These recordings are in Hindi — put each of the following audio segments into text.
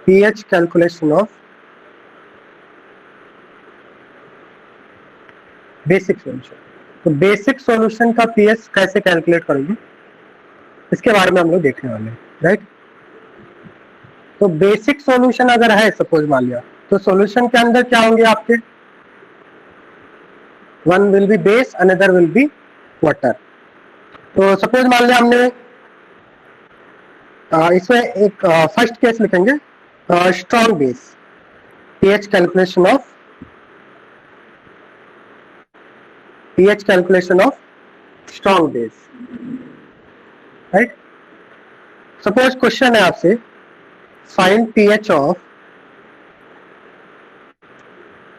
pH calculation of basic solution. तो बेसिक सॉल्यूशन का pH कैसे कैलकुलेट करेंगे इसके बारे में हम लोग देखने वाले हैं, राइट। तो बेसिक सॉल्यूशन अगर है सपोज मान लिया, तो सॉल्यूशन के अंदर क्या होंगे आपके, one will be base, another will be water. तो सपोज मान लिया हमने इसमें एक फर्स्ट केस लिखेंगे strong base, pH calculation of strong base, right. Suppose question है आपसे, find pH of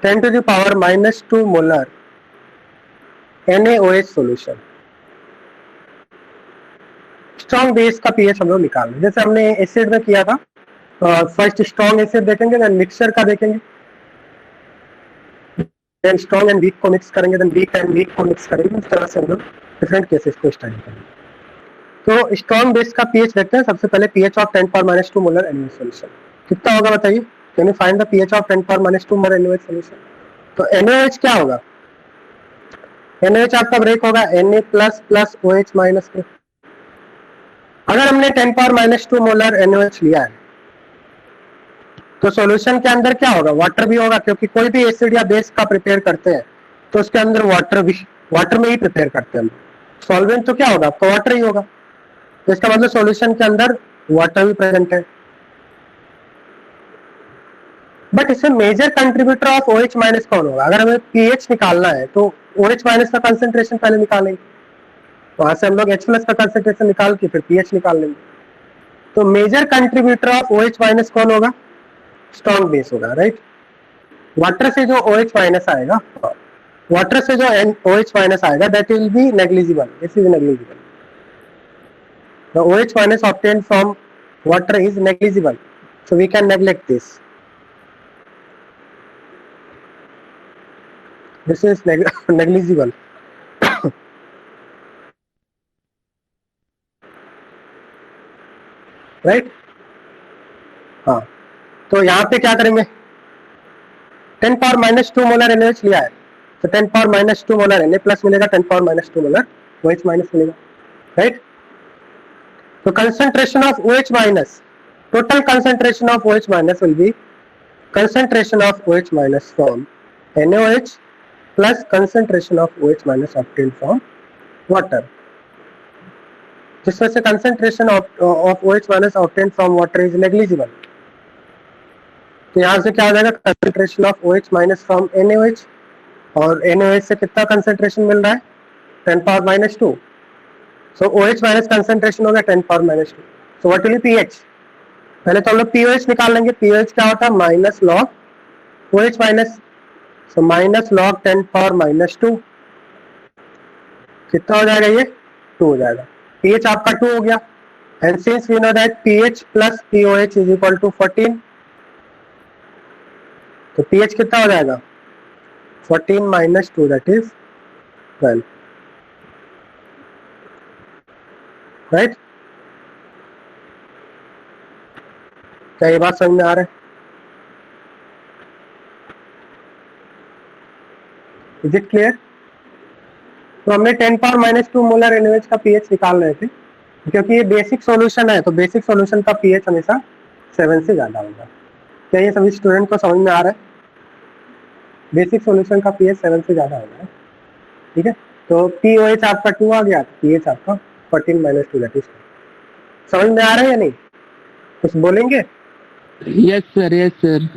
10 to the power -2 molar NaOH solution. Strong base का pH हम लोग निकाल रहे, जैसे हमने एसिड में किया था। फर्स्ट स्ट्रॉन्ग एसिड देखेंगे, देन मिक्सचर का देखेंगे, देन स्ट्रॉन्ग एंड वीक को मिक्स करेंगे, देन वीक एंड वीक को मिक्स करेंगे। इस तरह से हम लोग डिफरेंट केसेस को स्टडी करेंगे। तो स्ट्रॉन्ग बेस का pH देखते हैं। सबसे पहले pH of 10 power -2 molar NaOH solution कितना होगा बताइए। Can you find the pH of 10 power -2 molar NaOH solution. तो NaOH क्या होगा, NaOH आपका ब्रेक होगा Na प्लस OH माइनस के। अगर हमने 10 power -2 मोलर NaOH लिया है तो सॉल्यूशन के अंदर क्या होगा, वाटर भी होगा, क्योंकि कोई भी एसिड या बेस का प्रिपेयर करते हैं तो उसके अंदर वाटर में ही प्रिपेयर करते हैं। सॉल्वेंट तो क्या होगा आपका, वाटर ही होगा। तो इसका मतलब सॉल्यूशन के अंदर वाटर भी प्रेजेंट है। बट इसमें major contributor of OH minus कौन होगा। अगर हमें pH निकालना है तो OH माइनस का कंसेंट्रेशन पहले निकालेंगे, वहां से हम लोग H प्लस का कंसेंट्रेशन निकाल के फिर pH निकाल लेंगे। तो major contributor of OH minus कौन होगा, स्ट्रॉन्ग बेस होगा, राइट। वाटर से जो OH माइनस आएगा, वाटर से जो OH माइनस आएगा that will be negligible, this is negligible. The OH minus obtained from water is negligible, so we can neglect this. This is negligible. Right. हाँ, तो यहाँ पे क्या करेंगे, 10 power -2 मोलर NaOH लिया है, तो 10 power -2 मोलर Na प्लस मिलेगा, 10 power -2 मोलर OH माइनस मिलेगा, राइट। तो concentration of OH minus, total concentration of OH minus will be concentration of OH minus from NaOH plus concentration of OH minus obtained from water, जिसमें से concentration of OH minus obtained from water is negligible। तो यहाँ से क्या हो जाएगा, concentration of OH minus from NaOH, और NaOH से कितना concentration मिल रहा है, 10 power -2, so OH minus concentration हो गया 10 power -2, so what will be pH। पहले तो हम लोग pOH निकाल लेंगे। pOH क्या होता है, minus log OH minus, so minus log 10 power -2, कितना हो जाएगा, ये 2 हो जाएगा। pH आपका 2 हो गया, and since we know that pH plus pOH is equal to 14, तो pH कितना हो जाएगा, 14 - 2 दैट इज 12, राइट। क्या ये बात समझ में आ रहा है, इज इट क्लियर। तो हमने 10 power -2 मोलर NaOH का pH निकाल रहे थे, क्योंकि ये बेसिक सॉल्यूशन है, तो बेसिक सॉल्यूशन का pH हमेशा 7 से ज्यादा होगा। क्या ये सभी स्टूडेंट को समझ में आ रहा है, बेसिक सॉल्यूशन का pH 7 से ज्यादा होगा, ठीक है। तो pOH आपका 2 आ गया, pH आपका 14 - 2 दैट इज, समझ में आ रहा है या नहीं, कुछ बोलेंगे। Yes sir, yes sir.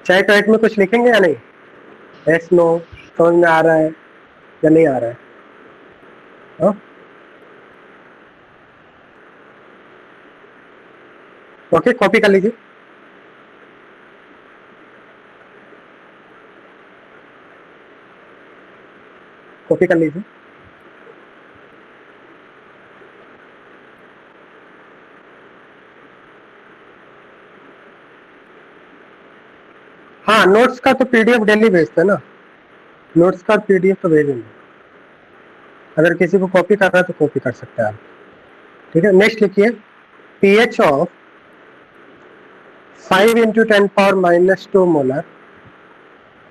Chat वैट में कुछ लिखेंगे या नहीं, यस नो, समझ में आ रहा है या नहीं आ रहा है, हाँ? ओके, कॉपी कर लीजिए। कॉपी कर लीजिए। हाँ, नोट्स का तो PDF डेली भेजते हैं ना, नोट्स का PDF तो भेजेंगे। अगर किसी को कॉपी करना है तो कॉपी कर सकते हैं आप, ठीक है। नेक्स्ट लिखिए, pH of 5 into 10 power minus 2 molar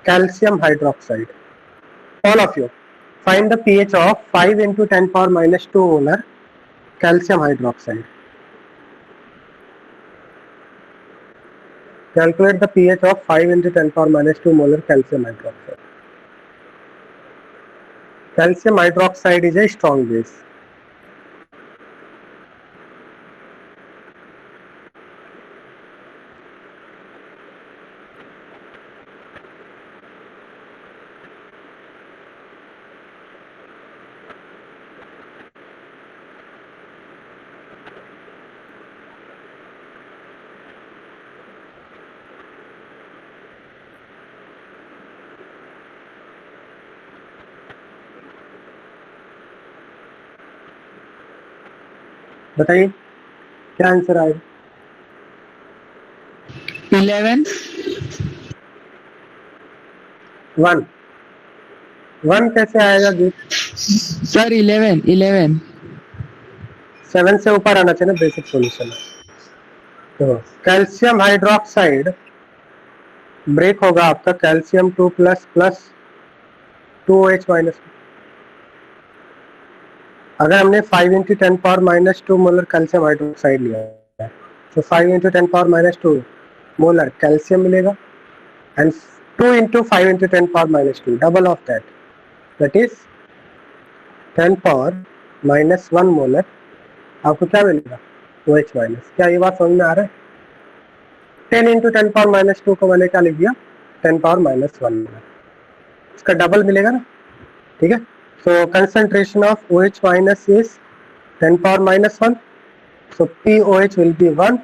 calcium hydroxide. All of you, find the pH of 5 into 10 power minus 2 molar calcium hydroxide. Calculate the pH of 5 into 10 power minus 2 molar calcium hydroxide. Calcium hydroxide is a strong base. बताइए क्या आंसर आएगा? 11. 1 कैसे आएगा गीत? Sir, 11. 7 से ऊपर आना चाहिए ना बेसिक सॉल्यूशन। तो कैल्शियम हाइड्रोक्साइड ब्रेक होगा आपका calcium 2 plus plus 2OH minus. अगर हमने 5 into 10 power minus 2 molar calcium hydroxide लिया है तो 5 into 10 power minus 2 molar calcium मिलेगा and 2 into 5 into 10 power minus 2 double of that is 10 power minus 1 molar आपको क्या मिलेगा? OH minus. क्या ये बात समझ में आ रहा है? 10 इंटू 10 पावर माइनस 2 को मैंने क्या लिख दिया? 10 पावर माइनस 1 मोलर। इसका डबल मिलेगा ना, ठीक है। So concentration of OH minus is 10 power minus 1. So POH will be 1.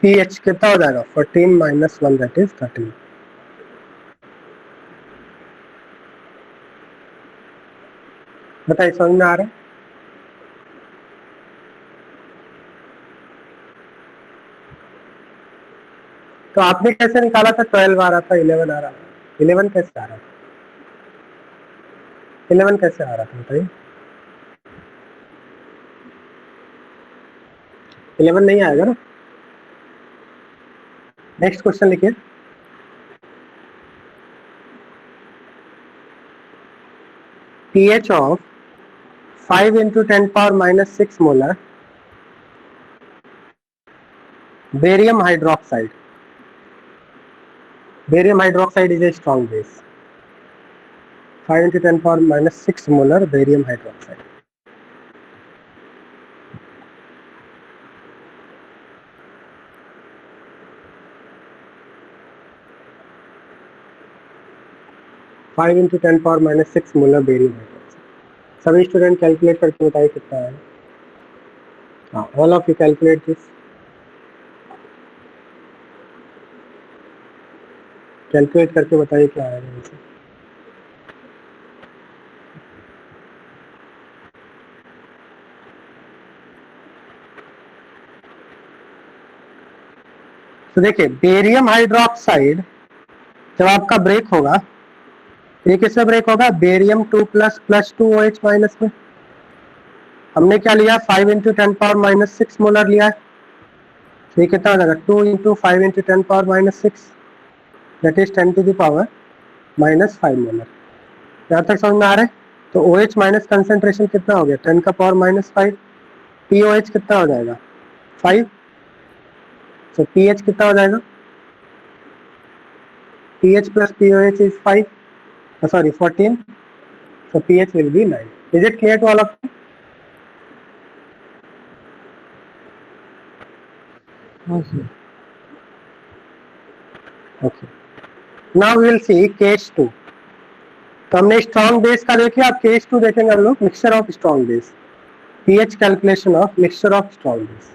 pH कितना हो जाएगा? 14 minus 1 that is 13. बताइए समझ में आ रहा है? तो आपने कैसे निकाला था 12 आ रहा था 11 आ रहा था? 11 कैसे आ रहा था? 11 कैसे आ रहा था बताइए? 11 नहीं आएगा ना। नेक्स्ट क्वेश्चन लिखिए। pH of 5 into 10 power minus 6 molar barium hydroxide. Barium hydroxide is a strong base. 5 into 10 power minus 6 molar barium hydroxide. Five into 10 power minus 6 molar barium hydroxide. सभी स्टूडेंट कैलकुलेट करके बताइए कितना है। हाँ, all of you calculate this. Calculate करके बताइए क्या आएगा आंसर। तो देखिए बेरियम हाइड्रोक्साइड जब आपका ब्रेक होगा, ये किसमें ब्रेक होगा? Barium 2 plus plus 2OH minus में। हमने क्या लिया? 5 इंटू 10 पावर माइनस 6 मोलर लिया है। ये कितना हो जाएगा? 2 into 5 into 10 power minus 6 that is 10 to the power minus 5 molar. यहाँ तक समझ में आ रहा है? तो OH माइनस कंसेंट्रेशन कितना हो गया? 10 का पावर माइनस 5। POH कितना हो जाएगा? 5। तो pH कितना हो जाएगा? pH plus POH is 5. Sorry, 14. So pH will be 9. Is it clear to all of you? Okay. Now we will see case 2. तो हमने स्ट्रॉन्ग बेस का देखिए, आप केस 2 देखेंगे हम लोग mixture of strong base. pH calculation of mixture of strong base.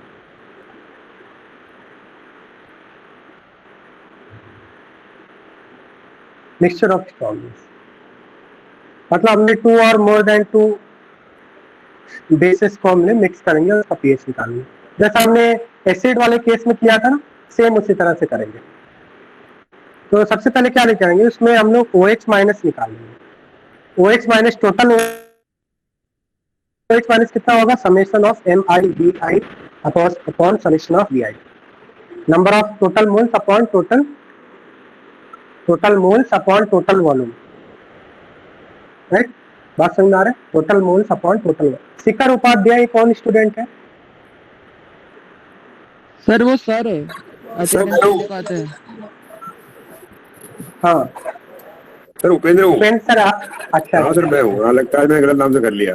Mixture of strong base मतलब हमने 2 और मोर देन 2 बेसिस को हमने मिक्स करेंगे और उसका पीएच निकालेंगे। जैसा हमने एसिड वाले केस में किया था ना, सेम उसी तरह से करेंगे। तो सबसे पहले क्या लेके आएंगे, उसमें हम लोग OH माइनस निकालेंगे। OH minus total OH minus कितना होगा? Summation of MiBi upon summation of Bi। Number of total moles upon total moles upon total volume, right? बात समझ में आ रहा है? Total moles upon total. Shikhar Upadhyay कौन स्टूडेंट है? सर वो सर है, सर अटेंडेंस मैं हूँ। लेने को आते हैं। हाँ सर उपेंद्र हूँ। उपेंद्र सर आप? अच्छा हाँ सर मैं हूँ। हाँ लगता है मैंने गलत नाम से कर लिया।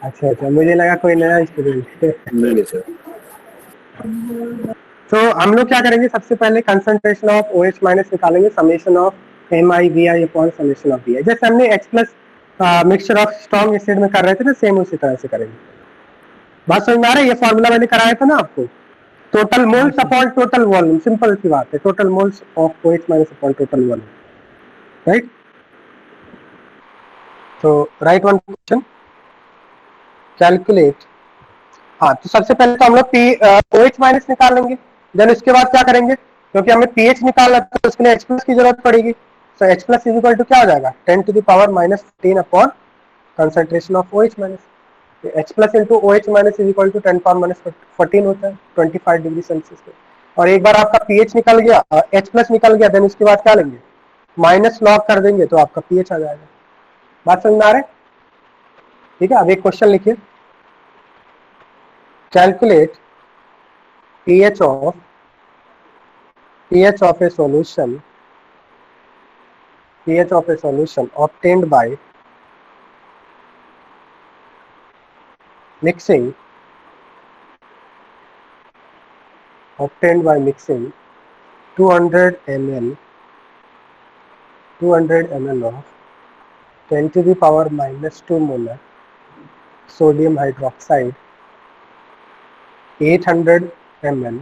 अच्छा अच्छा, मुझे लगा कोई नया स्टूडेंट है। नहीं नहीं सर। तो हम लोग क्या करेंगे, सबसे पहले कंसंट्रेशन ऑफ OH माइनस निकालेंगे, summation of MiVi upon summation of Vi, जैसे हमने H plus mixture of strong acid में कर रहे थे ना, सेम उसी तरह से करेंगे। बात समझ में आ रहा है? ये फॉर्मूला मैंने कराया था ना आपको, total moles upon total volume, simple सी बात है, total moles of OH minus upon total volume, right? तो राइट वन क्वेश्चन, कैलकुलेट। हाँ तो सबसे पहले तो हम लोग OH माइनस निकाल लेंगे, देन उसके बाद क्या करेंगे, क्योंकि हमें pH निकालना है तो उसके लिए H प्लस की जरूरत पड़ेगी। तो H plus is equal to क्या हो जाएगा, 10 to the power minus 15 upon concentration of OH minus. H plus into OH minus is equal to 10 power minus 14 होता है, 25 डिग्री सेल्सियस पे। और एक बार आपका pH निकल गया, H प्लस निकल गया, देन उसके बाद क्या लेंगे, माइनस लॉग कर देंगे तो आपका pH आ जाएगा। बात समझ में आ रहा है? ठीक है, अब एक क्वेश्चन लिखिए, calculate pH of a solution obtained by mixing 200 ml of 10 to the power minus 2 molar sodium hydroxide, 800 ml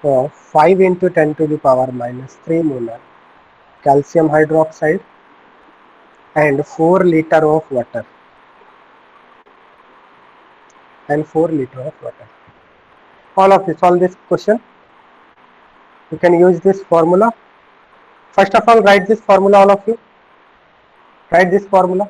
of 5 into 10 to the power minus 3 molar calcium hydroxide and 4 liter of water. All of you solve this question. You can use this formula. First of all, write this formula, all of you. Write this formula.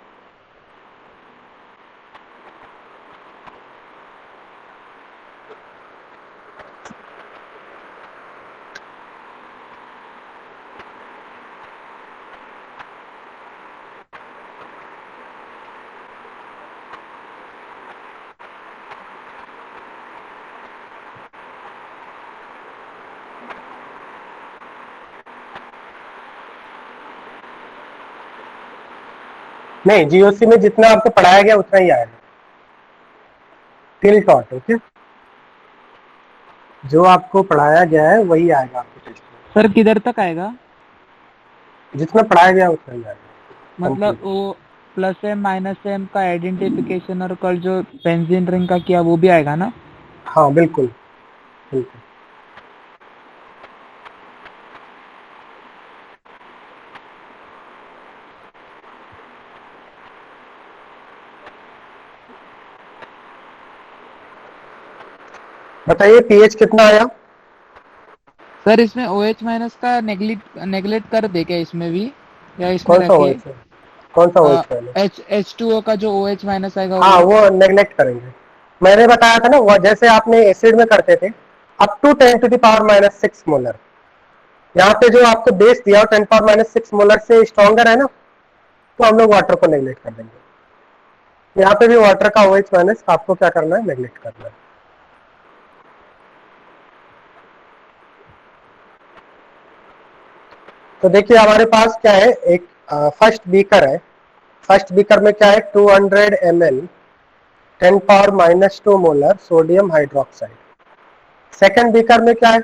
नहीं, GOC में जितना आपको पढ़ाया गया उतना ही आएगा, टिल टॉट, ओके? जो आपको पढ़ाया गया है वही आएगा आपके टेस्ट में। सर किधर तक आएगा? जितना पढ़ाया गया उतना ही आएगा। मतलब वो प्लस एम माइनस एम का आइडेंटिफिकेशन और कल जो बेंजीन रिंग का किया वो भी आएगा ना? हाँ बिल्कुल बिल्कुल। बताइए pH कितना आया? सर इसमें OH माइनस का नेगलेक्ट कर दे क्या इसमें भी, या इसमें कौन सा रखे? OH है? कौन सा OH है? H2O का जो OH माइनस आएगा हाँ वो नेग्लेक्ट करेंगे। मैंने बताया था ना, वो जैसे आपने एसिड में करते थे up to 10 to the power minus 6 molar, यहाँ पे जो आपको बेस दिया 10 पावर माइनस 6 मोलर से स्ट्रॉन्गर है ना, तो हम लोग वाटर को नेग्लेक्ट कर देंगे। यहाँ पे भी वाटर का OH माइनस आपको क्या करना है, नेग्लेक्ट करना है। तो देखिए हमारे पास क्या है, एक फर्स्ट बीकर है, फर्स्ट बीकर में क्या है, 200 ml 10 power minus 2 molar sodium hydroxide. Second beaker में क्या है,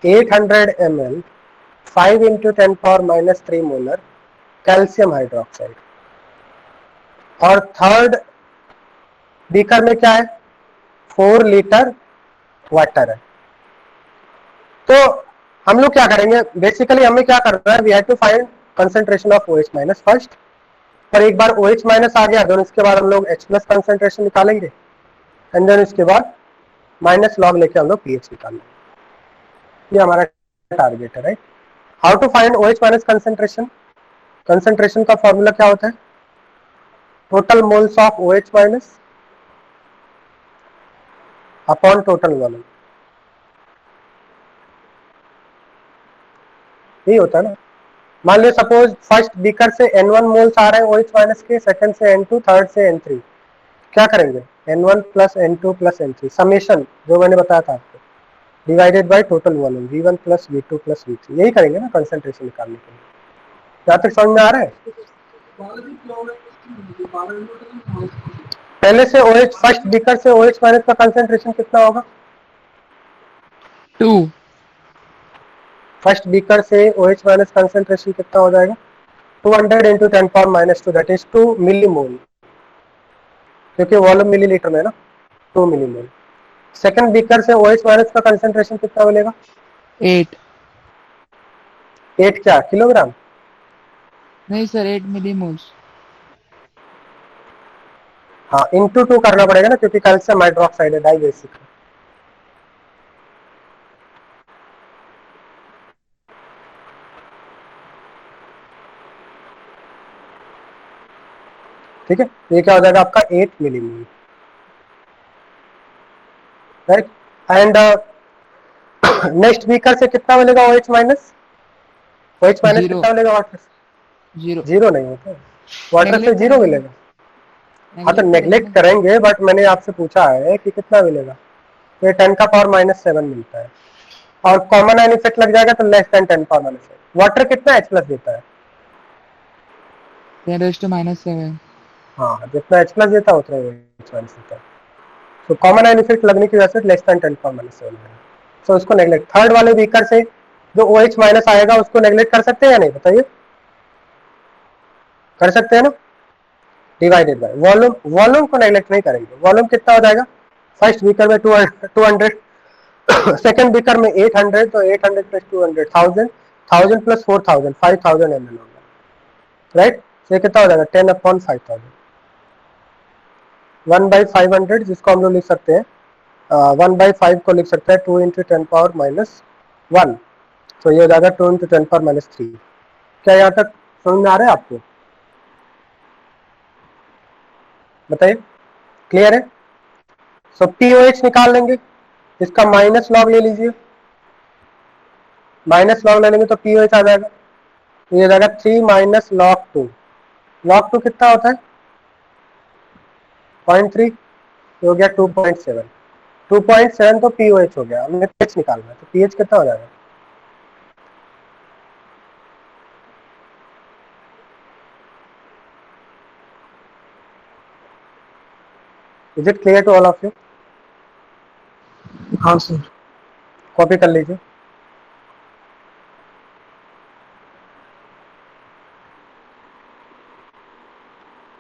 800 ml 5 into 10 power minus 3 molar calcium hydroxide. और थर्ड बीकर में क्या है, 4 लीटर वाटर है। तो हम लोग क्या करेंगे, बेसिकली हमें क्या करना है, we have to find concentration of OH minus first. पर एक बार OH माइनस आ गया तो इसके बाद हम लोग H प्लस कंसंट्रेशन निकालेंगे, एंड देन इसके बाद माइनस लॉग लेके हम लोग pH निकालेंगे। ये हमारा टारगेट है, right? How to find OH minus concentration? Concentration का फॉर्मूला क्या होता है, total moles of OH minus upon total volume, यही होता है ना। मान लो सपोज फर्स्ट बीकर से N1 मोल्स आ रहे हैं OH माइनस के, सेकंड से N2, थर्ड से N3, क्या करेंगे N1 plus N2 plus N3 summation जो मैंने बताया था आपको divided by total volume V1 plus V2 plus V3, यही करेंगे ना कंसंट्रेशन निकालने के लिए। क्या तक समझ में आ रहा है? पहले से OH फर्स्ट बीकर से OH माइनस का कंसंट्रेशन कितना होगा? 2 फर्स्ट बीकर से OH माइनस कंसंट्रेशन कितना हो जाएगा? 200 into 10 power minus 2 that is 2 millimole, क्योंकि वॉल्यूम मिलीलीटर में है ना, 2 मिलीमोल। सेकंड बीकर से OH माइनस का कंसंट्रेशन कितना मिलेगा? 8 क्या किलोग्राम? नहीं सर 8 मिलीमोल्स। हाँ इंटू 2 करना पड़ेगा ना, क्योंकि कैल्शियम हाइड्रोक्साइड है, डाई बेसिक है। ठीक है, ये क्या हो जाएगा आपका 8 millimole, right. And next beaker से कितना मिलेगा OH minus? OH minus Zero. कितना मिलेगा वाटर से? 0 जीरो नहीं होता, वाटर से जीरो मिलेगा। हाँ तो नेग्लेक्ट करेंगे। करेंगे, बट मैंने आपसे पूछा है कि कितना मिलेगा, तो 10 का पावर माइनस 7 मिलता है, और कॉमन आयन इफेक्ट लग जाएगा तो less than 10 power minus 7। Water कितना H प्लस देता है? 10⁻⁷। हाँ जितना H प्लस देता है उतना H माइनस देता है, तो कॉमन आयन इफेक्ट लगने की वजह से लेस देन 10 पावर माइनस 7 है, तो उसको नेग्लेक्ट। थर्ड वाले बीकर से जो OH माइनस आएगा उसको नेग्लेक्ट कर सकते हैं या नहीं, बताइए? कर सकते हैं ना, डिवाइडेड बाय वॉल्यूम, वॉल्यूम को नेग्लेक्ट नहीं करेंगे। वॉल्यूम कितना हो जाएगा? फर्स्ट बीकर में 200, सेकंड बीकर में 800, तो 800 प्लस 200 1000, 1000 प्लस 4000 5000 ml होगा, राइट। ये कितना हो जाएगा 10/5000, 1/500, जिसको हम लोग लिख सकते हैं 1/5 को लिख सकते हैं 2 इंटू 10 पावर माइनस 1, तो ये हो जाएगा 2 इंटू 10 पावर माइनस 3। क्या यहाँ तक समझ में आ रहा है आपको? बताइए, क्लियर है? सो POH निकाल लेंगे, इसका माइनस लॉग ले लीजिए, माइनस लॉग ले लेंगे तो POH आ जाएगा, तो ये जाएगा 3 माइनस लॉग 2। लॉग 2 कितना होता है? 0.3, हो गया 2.7। 2.7 तो POH हो गया, हमें pH निकालना है, तो pH कितना हो जाएगा? Is it clear to all of you? हाँ सर। कॉपी कर लीजिए।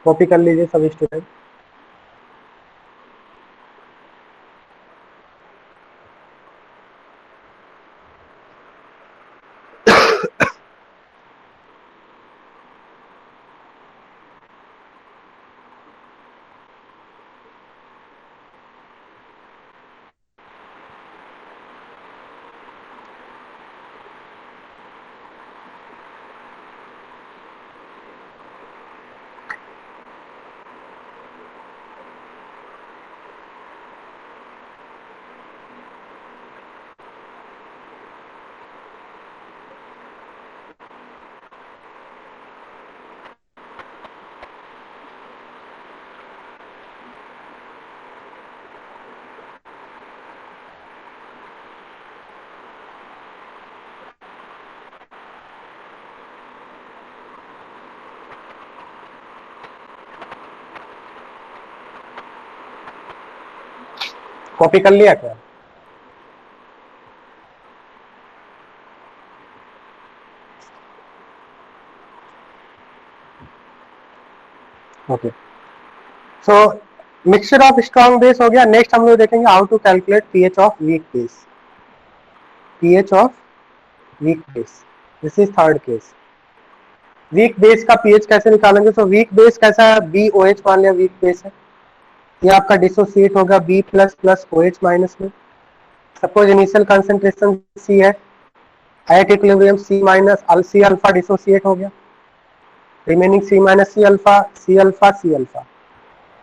कॉपी कर लीजिए सभी स्टूडेंट। कॉपी कर लिया क्या? Okay, so mixture of strong base हो गया। नेक्स्ट हम लोग देखेंगे how to calculate pH of weak base. PH of weak base, this is third case. Weak base का पीएच कैसे निकालेंगे? तो वीक बेस कैसा है? BOH मान लिया वीक बेस है, ये आपका डिसोसिएट होगा B plus plus OH minus में। सपोज इनिशियल कंसंट्रेशन C है, at equilibrium C minus C alpha dissociate हो गया, remaining C minus C alpha, C alpha, C alpha.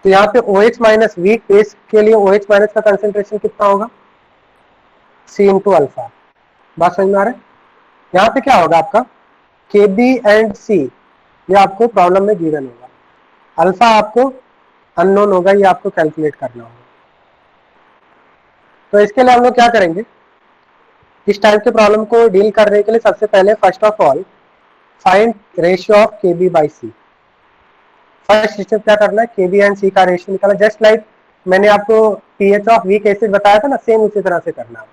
तो यहाँ पे OH माइनस वीक बेस के लिए OH माइनस का कंसेंट्रेशन कितना होगा, C इंटू अल्फा। बात समझ में आ रहा है? यहाँ पे क्या होगा आपका KB एंड C, ये आपको प्रॉब्लम में गिवन होगा, अल्फा आपको अननोन होगा, ये आपको कैलकुलेट करना होगा। तो इसके लिए हम लोग क्या करेंगे, इस टाइप के प्रॉब्लम को डील करने के लिए सबसे पहले first of all find ratio of KB by C। First step क्या करना है, KB एंड C का रेशियो निकालना, जस्ट लाइक मैंने आपको pH ऑफ वीक एसिड बताया था ना, सेम उसी तरह से करना है।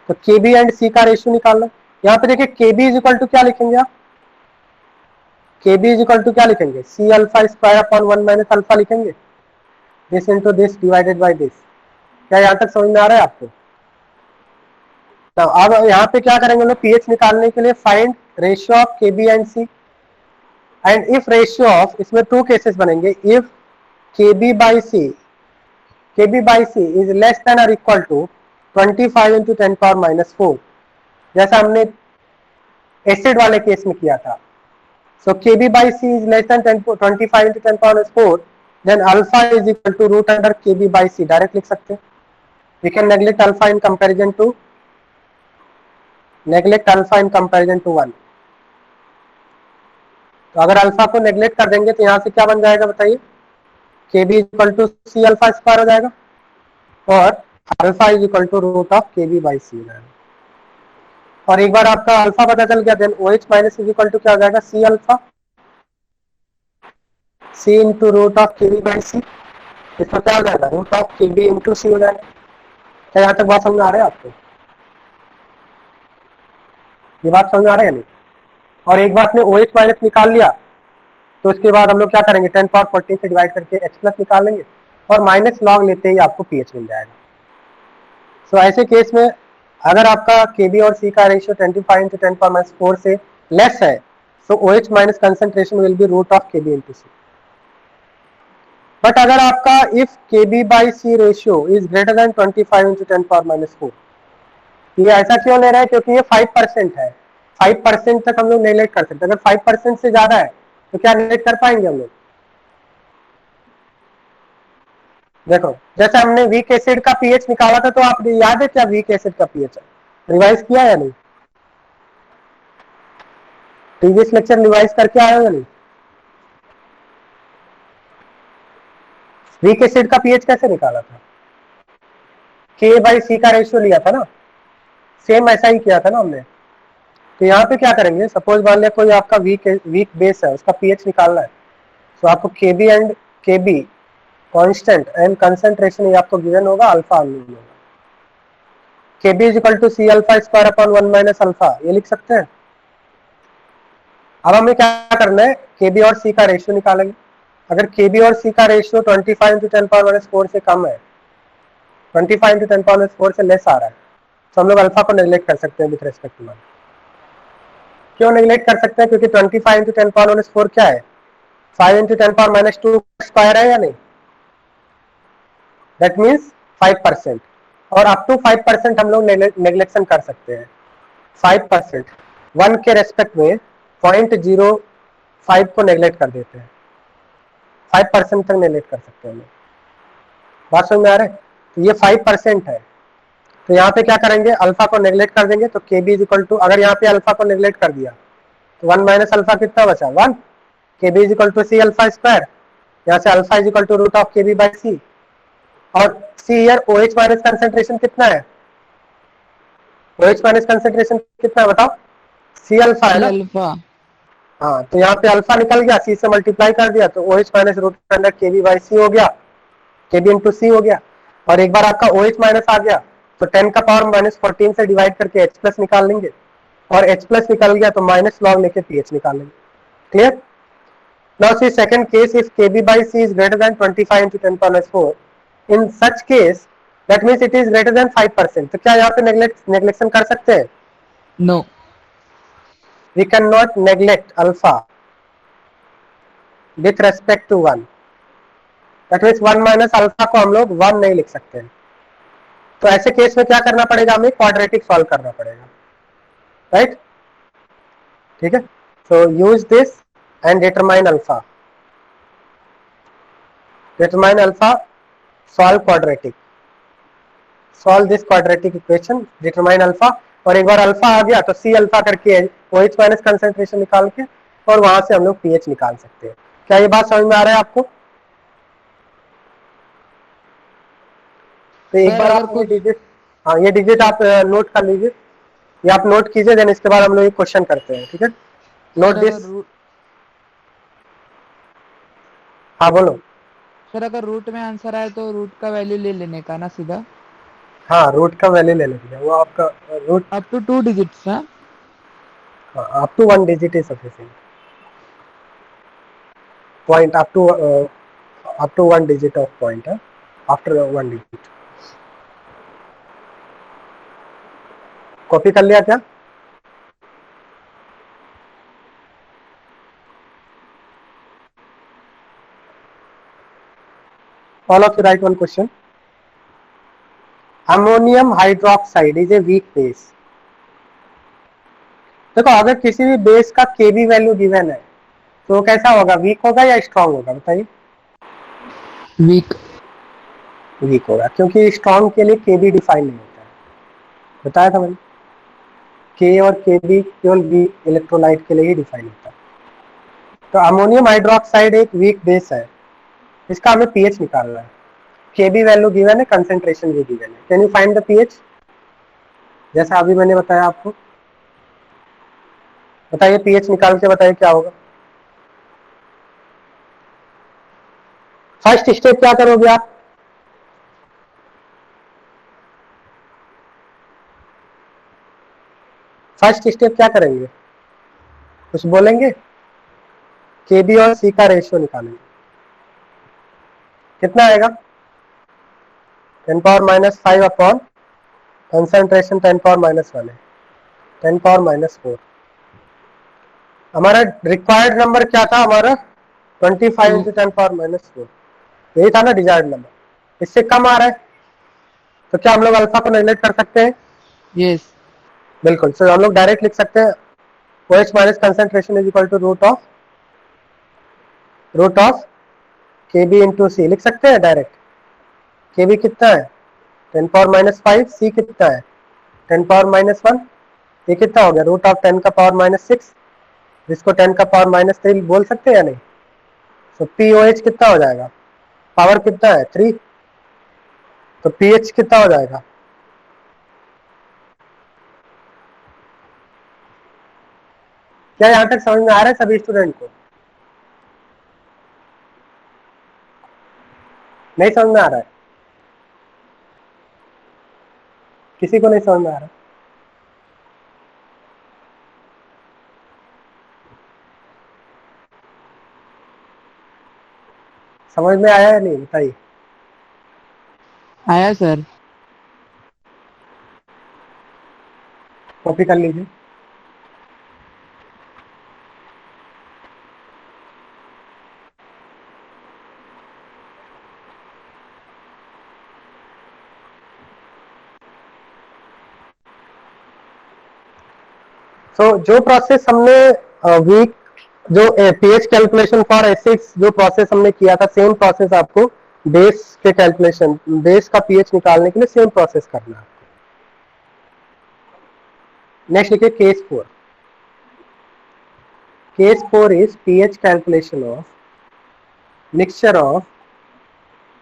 तो KB एंड C का रेशियो निकालना, यहाँ पे देखिए KB इज इक्वल टू क्या लिखेंगे आप, KB इज इक्वल टू क्या लिखेंगे, C alpha square upon 1 minus alpha लिखेंगे, this into this divided by this. क्या यहाँ तक समझ में आ रहा है आपको? तो अब यहाँ पे क्या करेंगे लोग, pH निकालने के लिए find ratio of KB and C, and if ratio of, इसमें टू केसेस बनेंगे, if KB by C is less than और equal to 25 into 10 power minus 4, जैसा हमने एसिड वाले केस में किया था। So KB by C is less than 25 into 10 power minus 4, then alpha is equal to root under KB by C, direct लिख सकते हैं। We can neglect alpha in comparison to 1। तो अगर अल्फा को नेग्लेक्ट कर देंगे तो यहाँ से क्या बन जाएगा बताइए, KB equal to C alpha square हो जाएगा, और alpha is equal to root of KB by C हो जाएगा। और एक बार आपका अल्फा पता चल गया, then OH minus is equal to क्या हो जाएगा, C alpha, C into root of KB by C, इसमें क्या हो जाएगा, root of KB into C हो जाएगा। क्या यहाँ तक बात समझ आ रहा है आपको? ये बात समझ आ रहा है नहीं? और एक बार आपने OH माइनस निकाल लिया तो उसके बाद हम लोग क्या करेंगे, 10 पावर 14 से डिवाइड करके H प्लस निकालेंगे, और माइनस लॉग लेते ही आपको pH मिल जाएगा। सो ऐसे केस में अगर आपका KB और C का रेशियो 25 इंटू 10 पावर माइनस 4 से लेस है, so OH minus concentration will be root of KB into C। But अगर आपका if KB by C ratio is greater than 25 into 10 power minus 4, ये ऐसा क्यों ले रहे हैं, क्योंकि ये 5% है, 5% तक हम लोग नेग्लेक्ट कर सकते हैं। अगर 5% से ज्यादा है तो क्या नेग्लेक्ट कर पाएंगे हम लोग? देखो जैसे हमने वीक एसिड का pH निकाला था, तो आप याद है क्या वीक एसिड का pH रिवाइज किया या नहीं, प्रीवियस लेक्चर रिवाइज करके आए हो या नहीं? वीक एसिड का pH कैसे निकाला था, K बाई C का रेशियो लिया था ना, सेम ऐसा ही किया था ना हमने। तो यहाँ पे क्या करेंगे, सपोज मान लिया कोई आपका वीक बेस है, उसका pH निकालना है, तो आपको KB कांस्टेंट एंड कंसंट्रेशन ये आपको गिवन होगा, अल्फा अननोन होगा। KB is equal to C alpha square upon 1 minus alpha, ये लिख सकते हैं। अब हमें क्या करना है, KB और C का रेशियो निकालेंगे। अगर KB और C का रेशियो 25 इंटू 10 पावर माइनस 4 से कम है, 25 इंटू 10 पावर माइनस 4 से लेस आ रहा है, तो हम लोग अल्फा को नेग्लेक्ट कर सकते हैं विथ रेस्पेक्ट टू 1। क्यों नेग्लेक्ट कर सकते हैं, क्योंकि 25 इंटू 10 पावर माइनस 4 क्या है, 5 इंटू 10 पावर माइनस 2 स्क्वायर है या नहीं, दैट मीन्स 5%, और अप टू 5% हम लोग नेग्लेक्शन कर सकते हैं। 5% 1 के रेस्पेक्ट में 0.05 को नेग्लेक्ट कर देते हैं, 5% तक नेग्लेक्ट कर सकते हैं हम लोग। बात समझ में आ रहा है? तो ये 5% है, तो यहाँ पे क्या करेंगे, अल्फा को नेग्लेक्ट कर देंगे, तो KB इज इक्वल टू, अगर यहाँ पे अल्फा को नेग्लेक्ट कर दिया तो 1 माइनस अल्फा कितना बचा, 1, KB is equal to C alpha square, यहाँ से alpha is equal to root of KB by C, और C ईयर OH माइनस कंसेंट्रेशन कितना है, OH माइनस कंसेंट्रेशन कितना है बताओ, C अल्फा है ना, अल्फा। हाँ, तो यहाँ पे अल्फा निकल गया, C से मल्टीप्लाई कर दिया तो OH minus root under KB by C हो गया, KB इंटू C हो गया, और एक बार आपका OH माइनस आ गया तो 10 का पावर माइनस 14 से डिवाइड करके H प्लस निकाल लेंगे, और H प्लस निकल गया तो माइनस लॉग लेके pH निकाल लेंगे। Clear? Now see second case, if KB by C is greater than 25 into 10 power minus 4, in such case that means it is greater than 5%, तो क्या यहाँ पे नेग्लेक्शन कर सकते हैं? No, We cannot neglect alpha with respect to 1, that means 1 minus alpha को हम लोग 1 नहीं लिख सकते हैं। तो ऐसे केस में क्या करना पड़ेगा, हमें क्वाड्रेटिक सॉल्व करना पड़ेगा, राइट? ठीक है, so use this and determine alpha. Determine alpha, solve quadratic, solve this quadratic equation, determine alpha, और एक बार अल्फा आ गया तो सी अल्फा करके OH माइनस कंसेंट्रेशन निकाल के और वहां से हम लोग पीएच निकाल सकते हैं। क्या ये बात समझ में आ रहा है आपको? तो एक बार आप ये डिजिट, हाँ ये डिजिट आप नोट कर लीजिए, ये आप नोट कीजिए, देन इसके बाद हम लोग एक क्वेश्चन करते हैं, ठीक है? Note this. हाँ बोलो सर, अगर रूट में आंसर आए तो रूट का वैल्यू ले लेने का ना सीधा? हाँ, रूट का वैल्यू ले लेंगे, वो आपका रूट अप टू 2 डिजिट्स। हाँ, up to 1 digit is sufficient, point up to 1 digit of point, after 1 digit. Copy कर लिया क्या? All of you write one question. Ammonium hydroxide is a weak base. देखो अगर किसी भी बेस का Kb वैल्यू गिवन है तो कैसा होगा, वीक होगा या स्ट्रांग होगा? बताइए। वीक। वीक होगा, क्योंकि स्ट्रांग के लिए Kb डिफाइन नहीं होता है, बताया था मैंने। K और Kb केवल बी इलेक्ट्रोलाइट के लिए ही डिफाइन होता है। तो अमोनियम हाइड्रोक्साइड एक वीक बेस है, इसका हमें पीएच निकालना है। Kb वैल्यू गिवन है, कंसेंट्रेशन भी गिवन है। Can you find the pH? जैसा अभी मैंने बताया आपको, बताइए पीएच निकाल के बताइए क्या होगा। फर्स्ट स्टेप क्या करोगे आप? फर्स्ट स्टेप क्या करेंगे, कुछ बोलेंगे? Kb और C का रेशियो निकालेंगे, कितना आएगा? 10 power minus 5 upon concentration 10 power minus 1 है, 10 पावर माइनस 4। हमारा रिक्वायर्ड नंबर क्या था? हमारा 25 इंटू 10 पावर माइनस 4, यही था ना डिजायर्ड नंबर। इससे कम आ रहा है तो क्या हम लोग अल्फा को नेगलेक्ट कर सकते हैं? यस, बिल्कुल। सो हम लोग डायरेक्ट लिख सकते हैं OH minus concentration is equal to root of Kb into C, लिख सकते हैं डायरेक्ट। Kb कितना है? 10 पावर माइनस 5, सी कितना है? 10 पावर माइनस 1, ये कितना हो गया? रूट ऑफ 10 का पावर माइनस 6, जिसको 10 का पावर माइनस 3 बोल सकते हैं या नहीं? तो POH कितना हो जाएगा? पावर कितना है? 3, तो pH कितना हो जाएगा? क्या यहां तक समझ में आ रहा है सभी स्टूडेंट को? नहीं समझ में आ रहा है? किसी को नहीं समझ में आ रहा? समझ में आया या नहीं, बताइए। आया सर। कॉपी कर लीजिए। तो जो प्रोसेस हमने वीक जो पीएच कैलकुलेशन फॉर एसिड्स जो प्रोसेस हमने किया था, सेम प्रोसेस आपको बेस के कैलकुलेशन, बेस का पीएच निकालने के लिए सेम प्रोसेस करना है। नेक्स्ट लिखिए case 4। Case 4 is pH calculation of mixture of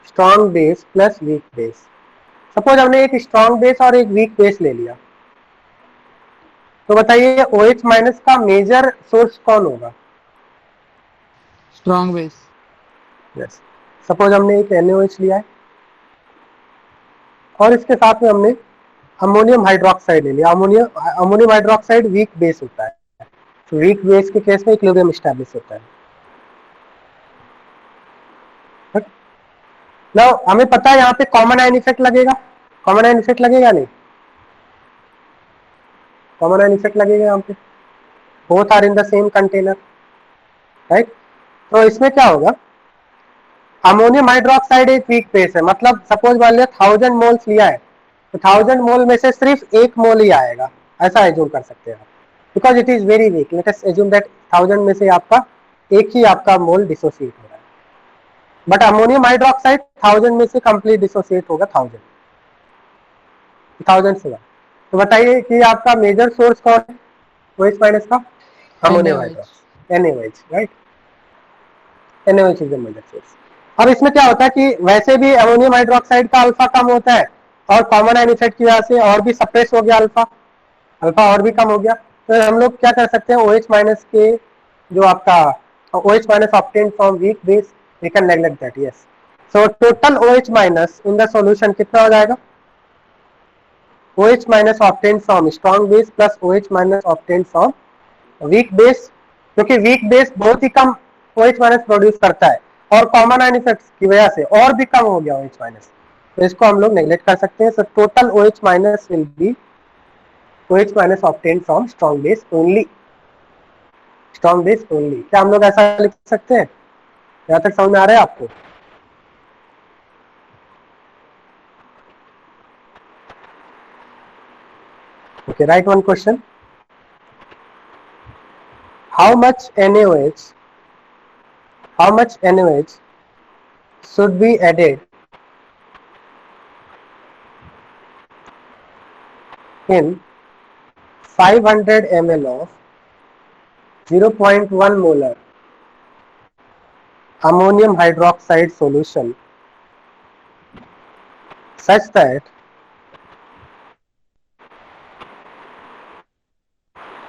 strong base plus weak base. Suppose हमने एक स्ट्रॉन्ग बेस और एक वीक बेस ले लिया, तो बताइए OH माइनस का मेजर सोर्स कौन होगा? Strong base. यस। सपोज हमने एक NaOH लिया है और इसके साथ में हमने अमोनियम हाइड्रोक्साइड ले लिया। अमोनियम हाइड्रोक्साइड वीक बेस होता है, तो वीक बेस के केस में इक्विलिब्रियम एस्टैब्लिश होता है। नाउ हमें पता है यहाँ पे कॉमन आयन इफेक्ट लगेगा। कॉमन आयन इफेक्ट लगेगा नहीं? कॉमन आयन इफेक्ट लगेगा यहाँ पे, both are in the same container, right? तो इसमें क्या होगा, अमोनियम हाइड्रोक्साइड एक वीक बेस है, मतलब सपोज मान लिया 1000 मोल्स लिया है तो 1000 मोल में से सिर्फ 1 मोल ही आएगा, ऐसा एज्यूम कर सकते हैं आप, because it is very weak. Late us assume that 1000 में से आपका एक ही आपका मोल डिसोसिएट हो रहा है। बट अमोनियम हाइड्रोक्साइड 1000 में से कंप्लीट डिसोसिएट होगा 1000 से। तो बताइए कि आपका मेजर सोर्स कौन है OH माइनस का? Ammonium hydroxide, NaOH, right? NaOH is the major source. अब इसमें क्या होता है कि वैसे भी अमोनियम हाइड्रोक्साइड का अल्फा कम होता है और कॉमन आयन इफेक्ट की वजह से और भी सप्रेस हो गया अल्फा और भी कम हो गया। तो हम लोग क्या कर सकते हैं, OH माइनस के जो आपका OH minus obtained from weak base, we can neglect that, yes. So total OH minus in the solution कितना हो जाएगा? OH minus obtained from strong base plus OH minus obtained from weak base, क्योंकि वीक बेस बहुत ही कम OH माइनस प्रोड्यूस करता है और कॉमन आयन इफेक्ट की वजह से और भी कम हो गया OH माइनस, तो इसको हम लोग नेग्लेक्ट कर सकते हैं। सो total OH minus will be OH minus obtained from strong base only, strong base only. क्या हम लोग ऐसा लिख सकते हैं? यहाँ तक समझ में आ रहा है आपको? Okay, write one question. How much NaOH should be added in 500 ml of 0.1 molar ammonium hydroxide solution such that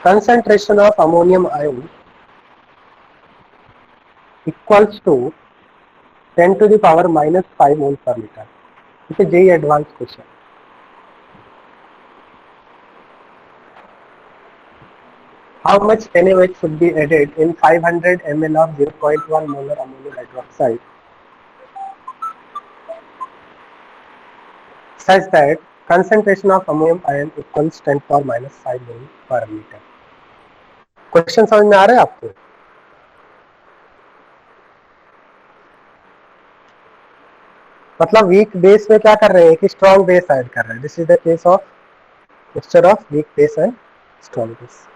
concentration of ammonium ion equals to 10 to the power minus 5 mole per liter. This is JEE advanced question. How much NaOH should be added in 500 ml of 0.1 molar ammonium hydroxide such that concentration of ammonium ion equals 10 power minus 5 mole per liter. Question समझ में आ रहा है आपको? मतलब वीक बेस में क्या कर रहे हैं कि स्ट्रॉन्ग बेस ऐड कर रहे हैं। This is the case of mixture of weak base and strong base.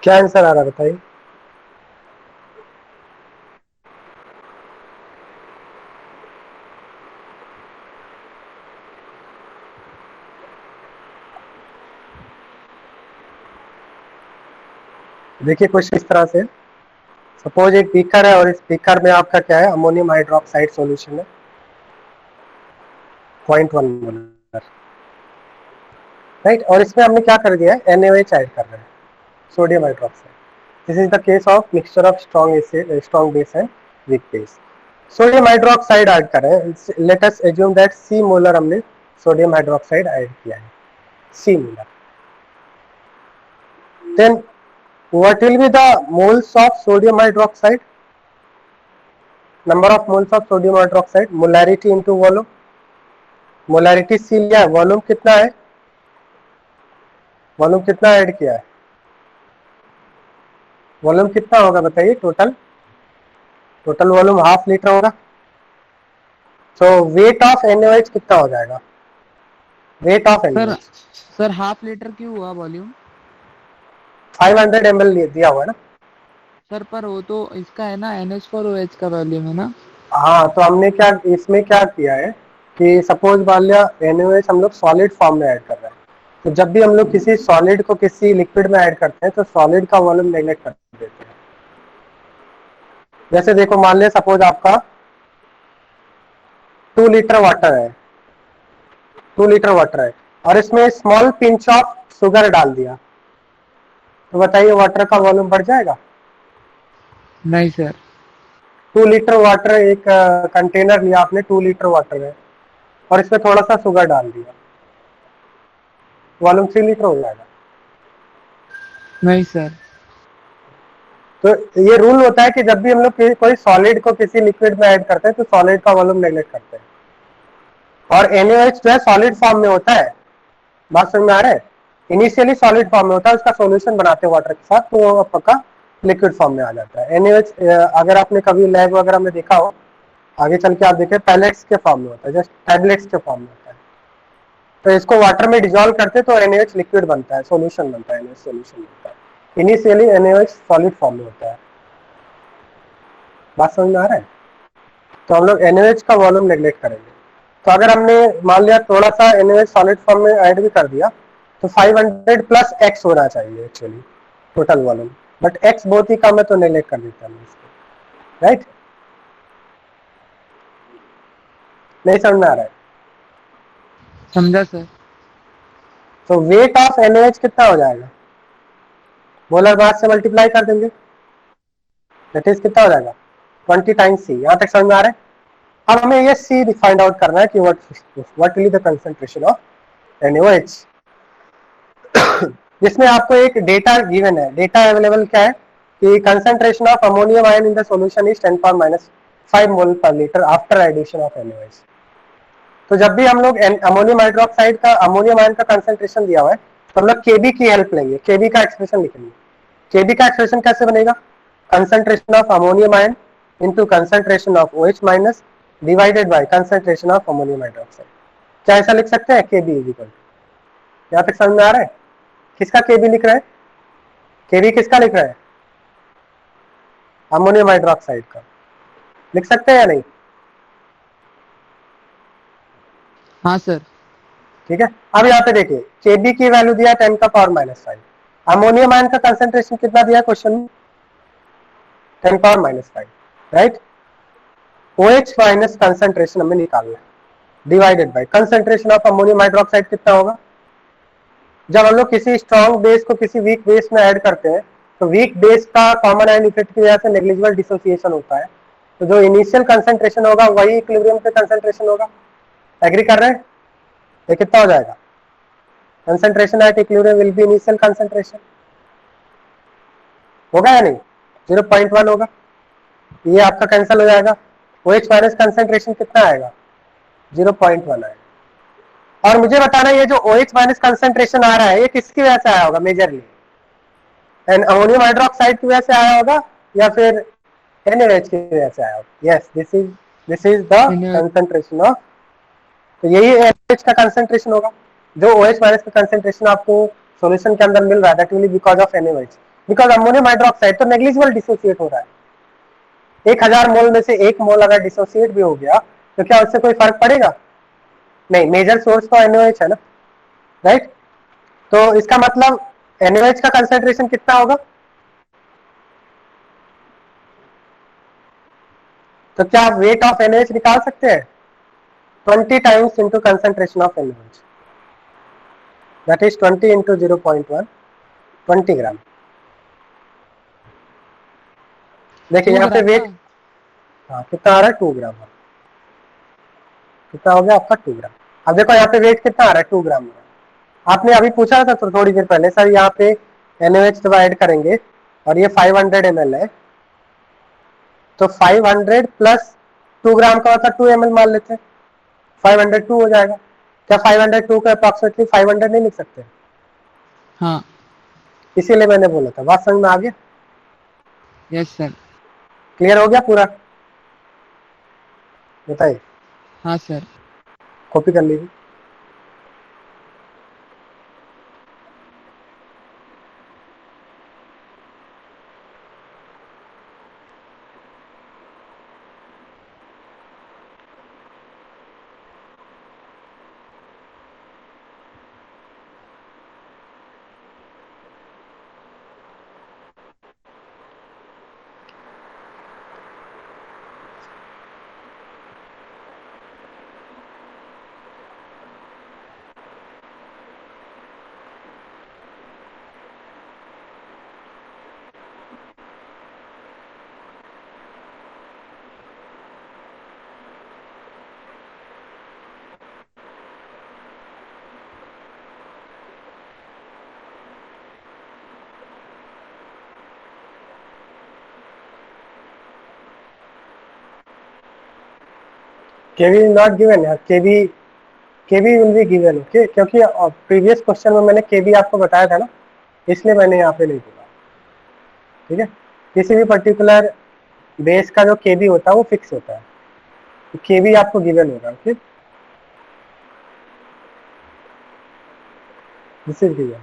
क्या आंसर आ रहा है बताइए? देखिए क्वेश्चन इस तरह से, सपोज एक बीकर है और इस बीकर में आपका क्या है, अमोनियम हाइड्रोक्साइड सॉल्यूशन है 0.1 मोलर, राइट? और इसमें हमने क्या कर दिया है, NaOH ऐड कर रहे हैं, sodium hydroxide. This is the case of mixture of strong base and weak base. Sodium hydroxide add कर रहे हैं। Let us assume that C molar हमने सोडियम हाइड्रोक्साइड ऐड किया है, C molar. Then what will be the moles of sodium hydroxide? Number of moles of sodium hydroxide, molarity into volume. Molarity C लिया है, वॉल्यूम कितना है, वॉल्यूम कितना ऐड किया है, वॉल्यूम कितना होगा बताइए? टोटल वॉल्यूम ½ लीटर होगा। सो वेट ऑफ NaOH कितना हो जाएगा? Weight of NaOH sir ½ litre क्यों हुआ वॉल्यूम? 500 ml दिया हुआ है ना सर, पर वो तो इसका है ना, NH4OH का वॉल्यूम है ना। हाँ, तो हमने क्या इसमें क्या किया है कि सपोज मान लिया NaOH हम लोग सॉलिड फॉर्म में ऐड कर रहे हैं, तो जब भी हम लोग किसी सॉलिड को किसी लिक्विड में ऐड करते हैं तो सॉलिड का वॉल्यूम नेग्लेक्ट कर देते हैं। जैसे देखो, मान लिया सपोज आपका 2 लीटर वाटर है, 2 लीटर वाटर है और इसमें स्मॉल पिंच ऑफ शुगर डाल दिया, तो बताइए वाटर का वॉल्यूम बढ़ जाएगा? नहीं सर। 2 लीटर वाटर, एक कंटेनर लिया आपने, 2 लीटर वाटर है और इसमें थोड़ा सा शुगर डाल दिया, वॉल्यूम 3 लीटर हो जाएगा। नहीं सर। तो ये रूल होता है कि जब भी हम लोग कोई सॉलिड को किसी लिक्विड में ऐड करते हैं तो सॉलिड का वॉल्यूम नेगलेक्ट करते हैं। और NaOH जो है सॉलिड फॉर्म में होता है, बात समझ में आ रहा है? इनिशियली सॉलिड फॉर्म में होता है, उसका सॉल्यूशन बनाते हैं वाटर के साथ तो वो पक्का लिक्विड फॉर्म में आ जाता है। NaOH अगर आपने कभी लैब वगैरह में देखा हो, आगे चल के आप देखें, पैलेट्स के फॉर्म में होता है, जस्ट टैबलेट्स के फॉर्म में होता है। तो इसको वाटर में डिजोल्व करते तो NaOH लिक्विड बनता है, सॉल्यूशन बनता है, NaOH सॉल्यूशन बनता है। इनिशियली NaOH सॉलिड फॉर्म में होता है। बात समझ में आ रहा है? तो हम लोग NaOH का वॉल्यूम नेगलेक्ट करेंगे। तो अगर हमने मान लिया थोड़ा सा NaOH सॉलिड फॉर्म में ऐड भी कर दिया तो 500 प्लस X होना चाहिए actually total volume, but X बहुत ही कम है तो नेगलेक्ट कर देता है इसको, राइट? नहीं समझ में आ रहा है? समझा सर। तो वेट ऑफ NaOH कितना हो जाएगा? मोलर मास से मल्टीप्लाई कर देंगे, दैट इज कितना हो जाएगा? 20 टाइम्स C। यहां तक समझ में आ रहा है? अब हमें ये C फाइंड आउट करना है कि what will be the concentration of NaOH, जिसमें आपको एक डेटा गिवन है। डेटा अवेलेबल क्या है कि concentration of ammonium ion in the solution is 10⁻⁵ mole per litre after addition of NaOH। तो जब भी हम लोग अमोनियम हाइड्रोक्साइड का, अमोनियम आयन का कंसंट्रेशन दिया हुआ है तो हम लोग Kb की हेल्प लेंगे, Kb का एक्सप्रेशन लिखेंगे। Kb का एक्सप्रेशन कैसे बनेगा? Concentration of ammonium ion into concentration of OH minus divided by concentration of ammonium hydroxide. क्या ऐसा लिख सकते हैं? Kb इज इक्वल, यहां तक समझ में आ रहा है? किसका Kb लिख रहा है? Kb किसका लिख रहा है? अमोनियम हाइड्रोक्साइड का। लिख सकते हैं या नहीं? हाँ सर। ठीक है, अब यहाँ पे देखिए Kb की वैल्यू दिया 10⁻⁵। अमोनियम आयन का कंसंट्रेशन कितना दिया क्वेश्चन में? 10⁻⁵, राइट? OH माइनस कंसंट्रेशन हमें निकालना है, divided by concentration of ammonium hydroxide कितना होगा? जब हम लोग किसी स्ट्रॉन्ग बेस को किसी वीक बेस में ऐड करते हैं तो वीक बेस का कॉमन आयन इफेक्ट की वजह से नेग्लिजिबल डिसोसिएशन होता है, तो जो इनिशियल कंसंट्रेशन होगा वही इक्विलिब्रियम पे कंसंट्रेशन होगा। एग्री कर रहे हैं? ये कितना हो जाएगा? Concentration at equilibrium will be initial concentration, होगा या नहीं? 0.1 होगा, ये आपका कैंसिल हो जाएगा। OH माइनस कंसंट्रेशन कितना आएगा? 0.1 आएगा। और मुझे बताना, ये जो OH माइनस कंसंट्रेशन आ रहा है ये किसकी वजह से आया होगा मेजरली? एंड अमोनियम हाइड्रोक्साइड की वजह से आया होगा या फिर NaOH की वजह से आया होगा? Yes, this is the concentration of, तो यही NaOH का कंसंट्रेशन होगा। जो OH माइनस का कंसंट्रेशन आपको सॉल्यूशन के अंदर मिल रहा है that will B because of NaOH, because ammonium hydroxide तो नेग्लिजिबल डिसोसिएट हो रहा है। 1000 मोल में से 1 मोल अगर डिसोसिएट भी हो गया तो क्या उससे कोई फर्क पड़ेगा? नहीं, मेजर सोर्स तो NaOH है ना, राइट? तो इसका मतलब NaOH का कंसंट्रेशन कितना होगा? तो क्या आप वेट ऑफ NaOH निकाल सकते हैं? 20 times into concentration of NaOH, that is 20 into 0.1, 20 ग्राम। देखिए यहाँ पे वेट, हाँ कितना आ रहा है? 2 ग्राम। कितना हो गया आपका? 2 ग्राम। अब देखो यहाँ पे वेट कितना आ रहा है? 2 ग्राम। आपने अभी पूछा था तो थोड़ी देर पहले, सर यहाँ पे NaOH जब ऐड करेंगे और ये 500 ml है तो 500 प्लस 2 ग्राम का मतलब 2 ml मान लेते हैं, 502 हो जाएगा। क्या 502 का अप्रॉक्सीमेटली 500 नहीं लिख सकते? हाँ। इसीलिए मैंने बोला था। बात समझ में आ गया? Yes sir. क्लियर हो गया पूरा? बताइए, हाँ सर। कॉपी कर लीजिए। केवी इज नॉट गिवन यार, केवी विल बी गिवन, ओके, क्योंकि प्रीवियस क्वेश्चन में मैंने केवी आपको बताया था ना, इसलिए मैंने यहाँ पे नहीं बोला, ठीक है। किसी भी पर्टिकुलर बेस का जो केवी होता है वो फिक्स होता है, तो केवी आपको गिवन होगा, okay, this is given.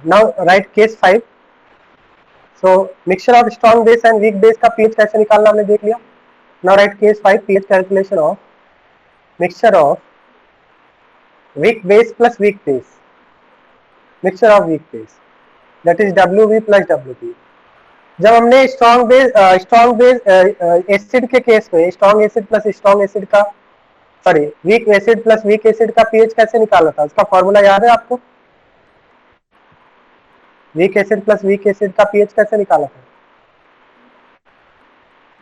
Now right case 5। So mixture of strong base and weak base का पीएच कैसे निकालना हमने देख लिया। Now right case 5, pH calculation of mixture of weak base plus weak base, mixture of weak base, that is Wb plus Wp। जब हमने स्ट्रॉन्ग बेस एसिड के केस में strong acid plus strong acid का, sorry, weak acid plus weak acid का पीएच कैसे निकाला था, उसका फॉर्मूला याद है आपको? Weak acid plus weak acid का पीएच कैसे निकाला था?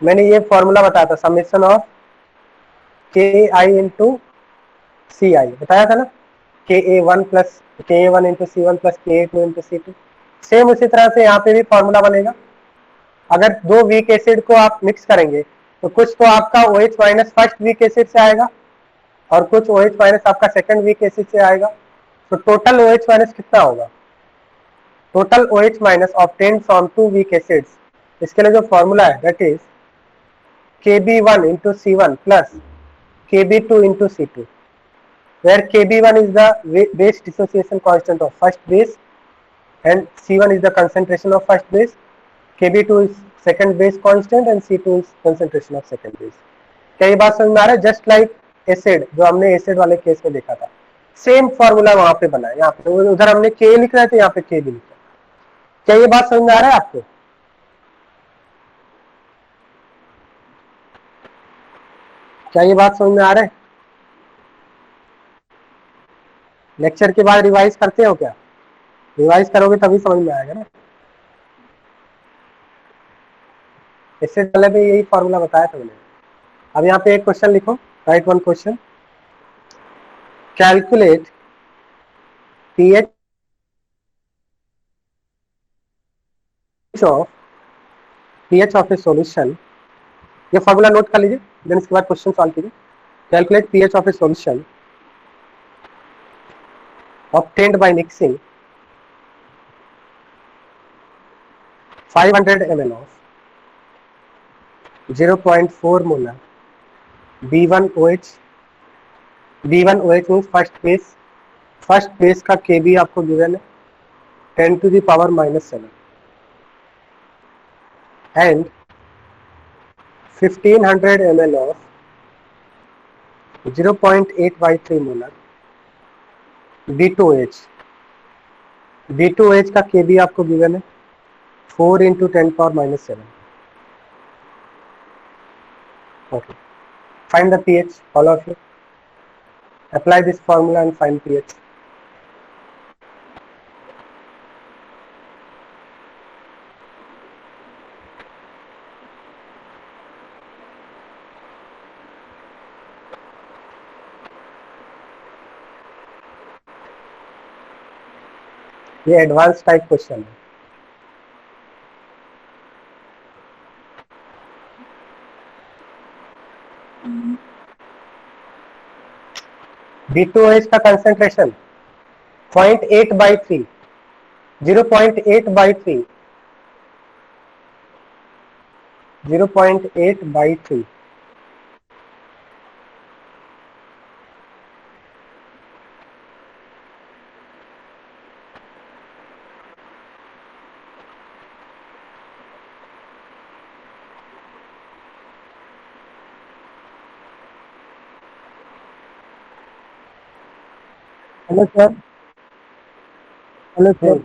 मैंने ये फॉर्मूला बताया था, summation of Ki into Ci बताया था ना, Ka1 plus Ka1 into C1 plus Ka2 into C2। Same उसी तरह से यहाँ पे भी फॉर्मूला बनेगा। अगर दो वीक एसिड को आप मिक्स करेंगे तो कुछ तो आपका OH minus first weak acid से आएगा और कुछ OH माइनस आपका सेकंड वीक एसिड से आएगा, तो टोटल OH माइनस कितना होगा? Total OH minus obtained from two weak acids, इसके लिए जो फॉर्मूला है that is Kb1 into C1 plus Kb2 into C2, where Kb1 is the base dissociation constant of first base and C1 is the concentration of first base, Kb2 is second base constant and C2 is concentration of second base। क्या ये बात समझ में आ रहा है? जस्ट लाइक एसिड, जो हमने एसिड वाले केस में देखा था, सेम फॉर्मूला वहां पे बना है। यहाँ पे उधर हमने K लिख रहे थे, यहाँ पे K भी लिखा। क्या ये बात समझ में आ रहा है आपको? क्या ये बात समझ में आ रहा है? लेक्चर के बाद रिवाइज करते हो क्या? रिवाइज करोगे तभी समझ में आएगा ना। इससे पहले भी यही फॉर्मूला बताया था मैंने। अब यहाँ पे एक क्वेश्चन लिखो, right one question, calculate pH of A solution. ये फॉर्मूला नोट कर लीजिए, देन इसके बाद क्वेश्चन सॉल्व कीजिए। Calculate pH of A solution obtained by mixing 500 ml of 0.4 molar B1OH। B1OH means first base का Kb आपको गिवन है 10 to the power -7 and 1500 ml of 0.8/3 molar B2OH। B2OH का Kb आपको गिवन है 4 into 10 power -7। Okay, find the pH, all of you apply this formula and find pH। ये एडवांस टाइप क्वेश्चन है। B2OH का concentration 0.8/3, 0.8/3, 0.8/3। Hello sir. Hello sir.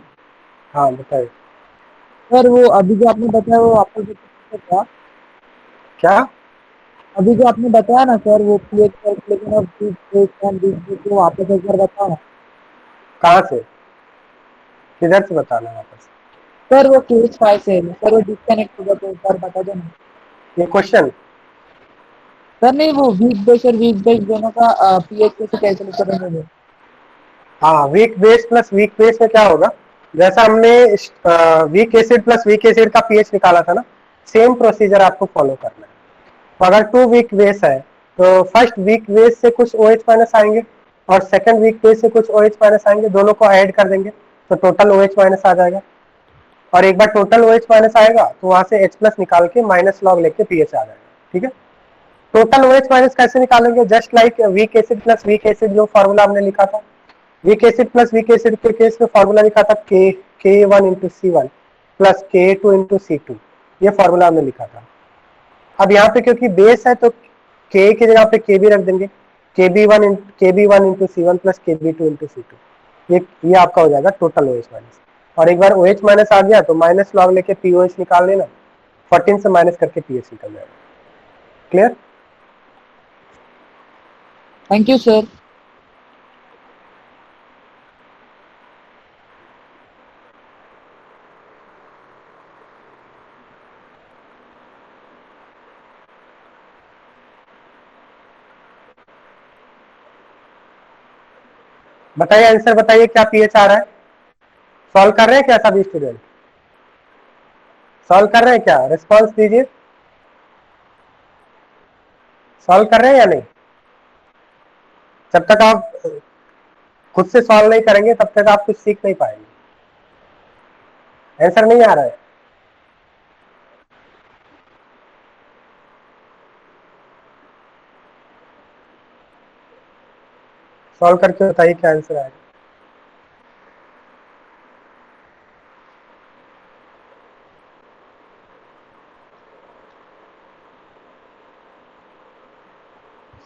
हाँ बताइए। सर वो अभी जो आपने बताया वो आपको क्या क्या? अभी जो आपने बताया ना सर, वो pH calculation of weak base and weak base, वो वापस एक बार बताओ ना। कहाँ से, किधर से बताना वापस? सर वो केस 5 से है सर, वो डिस्कनेक्ट हो गया, तो एक बार बता दो ना। ये क्वेश्चन? सर नहीं, वो वीक बेस और वीक बेस दोनों का पीएच कैसे कैलकुलेट करेंगे वो? हाँ, weak base plus weak base में क्या होगा? जैसा हमने week acid plus weak acid का पीएच निकाला था ना, सेम प्रोसीजर आपको फॉलो करना है। तो अगर 2 वीक बेस है तो फर्स्ट वीक बेस से कुछ OH माइनस आएंगे और सेकंड वीक बेस से कुछ OH माइनस आएंगे, दोनों को ऐड कर देंगे तो टोटल OH माइनस आ जाएगा। और एक बार टोटल OH माइनस आएगा तो वहां से H प्लस निकाल के माइनस लॉग लेके पीएच आ जाएगा। ठीक है, टोटल OH माइनस कैसे निकालेंगे? Just like week acid plus weak acid जो फॉर्मूला हमने लिखा था, week acid plus weak acid के केस में फॉर्मूला लिखा था K1 into C1 plus K2 into C2, ये फॉर्मूला हमने लिखा था। अब यहाँ पे क्योंकि बेस है तो K की जगह पे KB रख देंगे, KB1 into C1 plus KB2 into C2, ये आपका हो जाएगा टोटल OH माइनस। और एक बार OH माइनस आ गया तो माइनस लॉग लेके POH निकाल लेना, 14 से माइनस करके पीएच निकल जाएगा। क्लियर? Thank you sir. बताइए, आंसर बताइए, क्या पीएच आ रहा है? सॉल्व कर रहे हैं क्या सभी स्टूडेंट? सॉल्व कर रहे हैं क्या? रिस्पॉन्स दीजिए, सॉल्व कर रहे हैं या नहीं? जब तक आप खुद से सॉल्व नहीं करेंगे तब तक आप कुछ सीख नहीं पाएंगे। आंसर नहीं आ रहा है? सॉल्व करके बताइए क्या आंसर आएगा।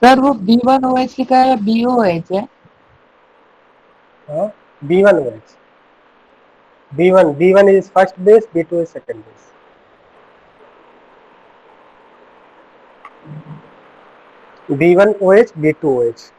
सर वो B1OH लिखा है, BOH है। हाँ, B1OH, B1 is first base, B2 is second base. B1OH, B2OH.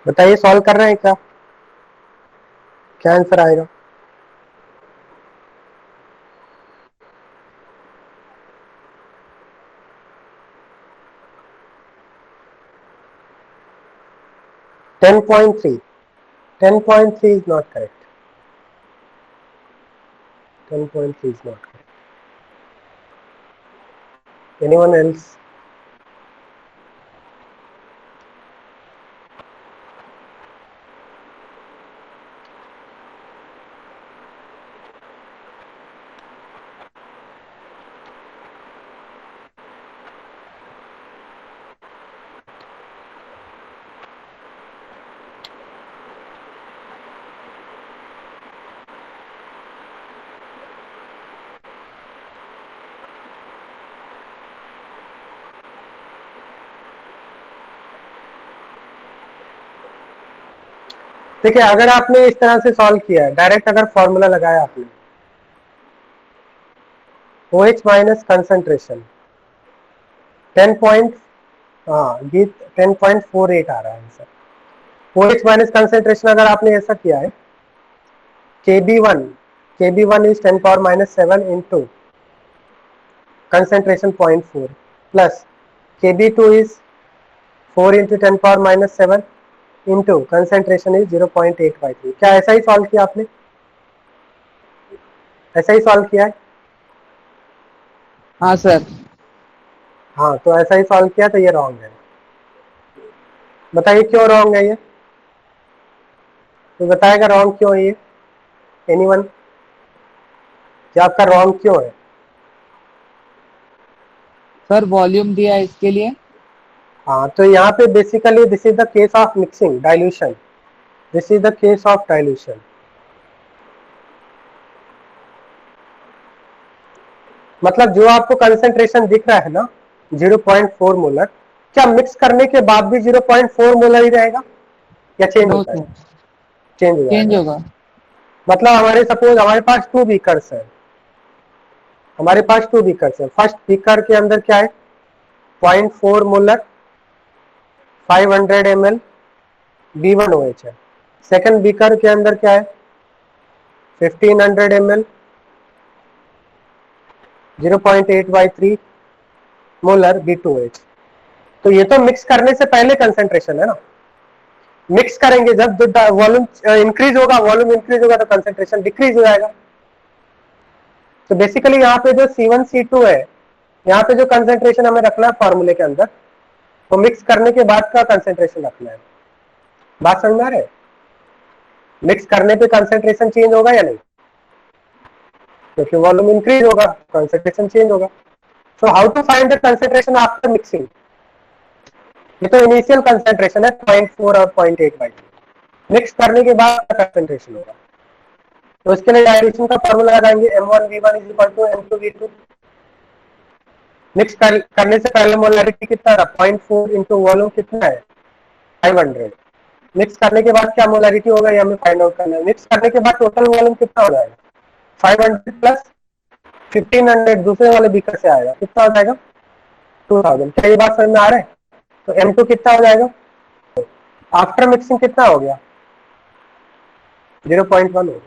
बताइए, सॉल्व कर रहे हैं क्या? क्या आंसर आएगा? Ten point three is not correct. 10.3 is not correct. Anyone else? देखिए, अगर आपने इस तरह से सॉल्व किया है, डायरेक्ट अगर फॉर्मूला लगाया आपने, OH माइनस कंसंट्रेशन 10 हाँ, ये 10.48 आ रहा है आंसर। OH माइनस कंसंट्रेशन अगर आपने ऐसा किया है, KB1 is 10 power minus 7 into concentration 0.4 plus KB2 is 4 into 10 power minus 7 into concentration is 0.853। क्या ऐसा ही सॉल्व किया आपने? ऐसा ही सॉल्व किया है? हाँ सर। हाँ, तो ऐसा ही सॉल्व किया तो ये रॉन्ग है। बताइए क्यों रॉन्ग है ये? तो बताएगा रॉन्ग क्यों है ये? एनीवन? क्या आपका रॉन्ग क्यों है? सर वॉल्यूम दिया है इसके लिए। हाँ, तो यहाँ पे basically this is the case of mixing dilution, this is the case of dilution. मतलब जो आपको कंसंट्रेशन दिख रहा है ना 0.4 मोलर, क्या मिक्स करने के बाद भी 0.4 मोलर ही रहेगा या चेंज नो होता है? सर, चेंज हो चेंज जाएगा। होगा। मतलब हमारे सपोज हमारे पास 2 बीकर्स है, हमारे पास 2 बीकर्स है। फर्स्ट बीकर के अंदर क्या है? 0.4 मोलर 500 ml B1OH है। सेकंड बीकर के अंदर क्या है? 1500 ml 0.8/3 मोलर B2OH। तो ये तो मिक्स करने से पहले कंसेंट्रेशन है ना। मिक्स करेंगे जब वॉल्यूम इंक्रीज होगा तो कंसेंट्रेशन डिक्रीज हो जाएगा। तो बेसिकली यहाँ पे जो C1 C2 है, यहाँ पे जो कंसेंट्रेशन हमें रखना है फॉर्मूले के अंदर, तो मिक्स करने के बाद का कंसेंट्रेशन रखना है। बात समझ में आ रहा है? मिक्स करने पे कंसेंट्रेशन चेंज होगा या नहीं? क्योंकि वॉल्यूम इंक्रीज होगा, कंसेंट्रेशन चेंज होगा। So how to find the concentration after mixing? ये तो इनिशियल कंसेंट्रेशन है 0.4 और 0.8/2। मिक्स करने के बाद का कंसेंट्रेशन होगा, तो इसके लिए डाइल्यूशन का फॉर्मूला लगाएंगे M1V1 = M2V2। मिक्स करने से पहले मोलरिटी कितना था? 0.4 इंटू वॉल्यूम कितना है? 500। मिक्स करने के बाद क्या मोलरिटी होगा ये हमें फाइंड आउट करना है। मिक्स करने के बाद टोटल वॉल्यूम कितना हो जाएगा? 500 प्लस 1500 दूसरे वाले बीकर से आएगा, कितना हो जाएगा? 2000। क्या ये बात समझ में आ रहा है? तो M2 कितना हो जाएगा? आफ्टर मिक्सिंग कितना हो गया? 0.1 हो गया।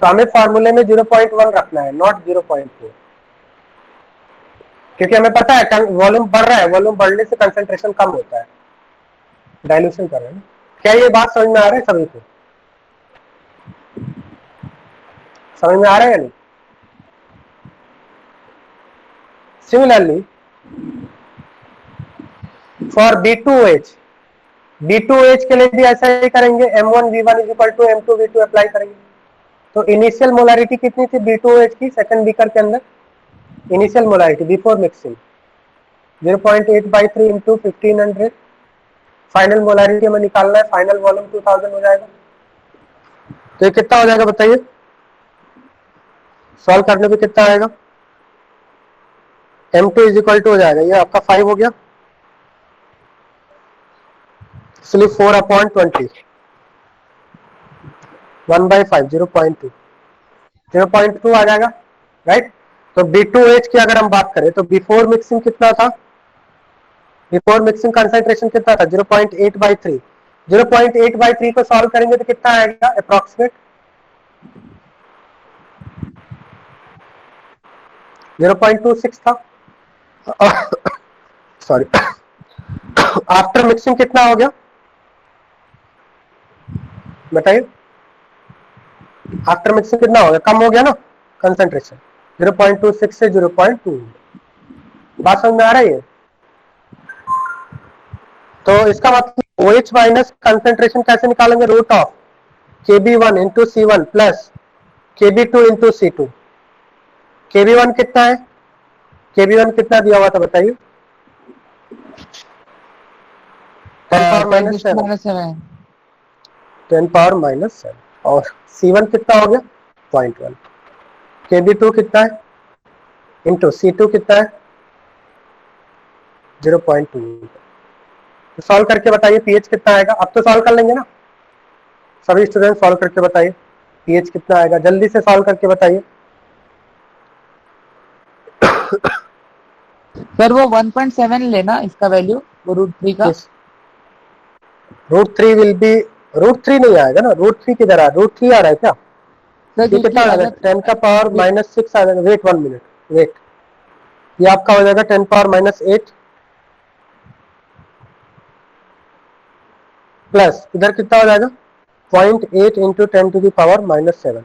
तो हमें फॉर्मूले में 0.1 रखना है, नॉट 0.4, क्योंकि हमें पता है वॉल्यूम बढ़ रहा है, वॉल्यूम बढ़ने से कंसेंट्रेशन कम होता है। डाइल्यूशन कर रहे हैं। क्या ये बात समझ में आ रहा है सभी को? समझ में आ रहा है या नहीं? सिमिलरली फॉर B2OH के लिए भी ऐसा ही करेंगे। M1V1 = M2V2 अप्लाई करेंगे। तो इनिशियल मोलारिटी कितनी थी B2OH की सेकंड बीकर के अंदर? Initial molarity before mixing 0.8/3 into 1500। Final molarity हमें निकालना है, फाइनल वॉल्यूम 2000 हो जाएगा। तो ये कितना हो जाएगा बताइए? सॉल्व करने पे कितना आएगा? M2 = हो जाएगा, ये आपका 5 हो गया, इसलिए 4/20 1/5 0.2 आ जाएगा, राइट। तो B2OH की अगर हम बात करें तो बिफोर मिक्सिंग कितना था? बिफोर मिक्सिंग कंसेंट्रेशन कितना था? 0.8/3। 0.8/3 को सॉल्व करेंगे तो कितना आएगा अप्रोक्सीमेट? 0.26 था। सॉरी। आफ्टर मिक्सिंग कितना हो गया बताइए? आफ्टर मिक्सिंग कितना हो गया? कम हो गया ना कंसेंट्रेशन, 0.26 से 0.2। बात समझ में आ रही है? तो इसका मतलब OH माइनस कंसेंट्रेशन कैसे निकालेंगे? Root of Kb1 into C1 plus Kb2 into C2। Kb1 कितना है? Kb1 कितना दिया हुआ था बताइए? 10⁻⁻7 10⁻⁻7। और C1 कितना हो गया? 0.1। Kb2 कितना है इंटू C2 कितना है? 0.2। तो सॉल्व करके बताइए pH कितना आएगा? अब तो सॉल्व कर लेंगे ना सभी स्टूडेंट? सॉल्व करके बताइए pH कितना आएगा, जल्दी से सॉल्व करके बताइए। सर वो 1.7 लेना इसका वैल्यू, वो √3 का। √3 विल बी, √3 नहीं आएगा ना, √3 किधर आ? √3 आ रहा है क्या? सर ये कितना आ जाएगा? 10⁻⁻6 आ जाएगा। Wait 1 minute, wait. ये आपका हो जाएगा 10⁻⁸ प्लस इधर कितना हो जाएगा? 0.8 इंटू 10⁻⁻7।